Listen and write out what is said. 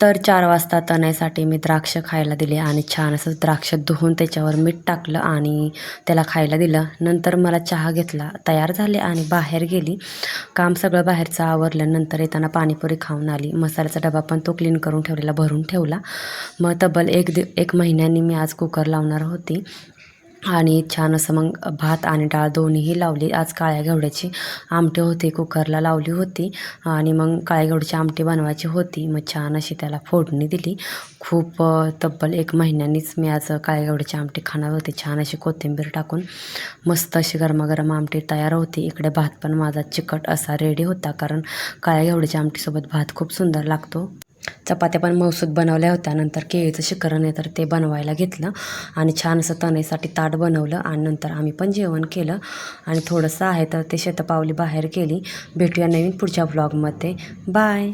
तर 4 वाजता तनयसाठी मी द्राक्ष खायला दिले आणि छान असं द्राक्ष धुवून त्याच्यावर मीठ टाकलं आणि त्याला खायला दिलं. नंतर मला चहा घेतला, तयार झाले आणि बाहेर गेली. काम सगळं बाहेरचं आवरलं. नंतर येताना पाणीपुरी खाऊन आली. मसाल्याचा डबा पण तो क्लीन करून ठेवलेला, भरून ठेवला. मग तब्बल एक महिन्यानी मी आज कुकर लावणार होती आणि छान असं मग भात आणि डाळ दोन्हीही लावली. आज काळ्या घेवड्याची आमटी होती, कुकरला लावली होती आणि मग काळ्या घेवड्याची आमटी बनवायची होती. मग छान अशी त्याला फोडणी दिली. खूप तब्बल 1 महिन्यानीच मी आज काळ्या घेवड्याची आमटी खाणार होती. छान अशी कोथिंबीर टाकून मस्त अशी गरमागरम आमटी तयार होती. इकडे भात पण माझा चिकट असा रेडी होता, कारण काळ्या घेवड्याच्या आमटीसोबत भात खूप सुंदर लागतो. चपात्या पण मौसूद बनवल्या होत्या. नंतर केळीचं शिकरण आहे तर ते बनवायला घेतलं आणि छान असं तनयसाठी ताट बनवलं आणि नंतर आम्ही पण जेवण केलं. आणि थोडंसं आहे तर ते शतपावली बाहेर केली. भेटूया नवीन पुढच्या व्लॉगमध्ये. बाय.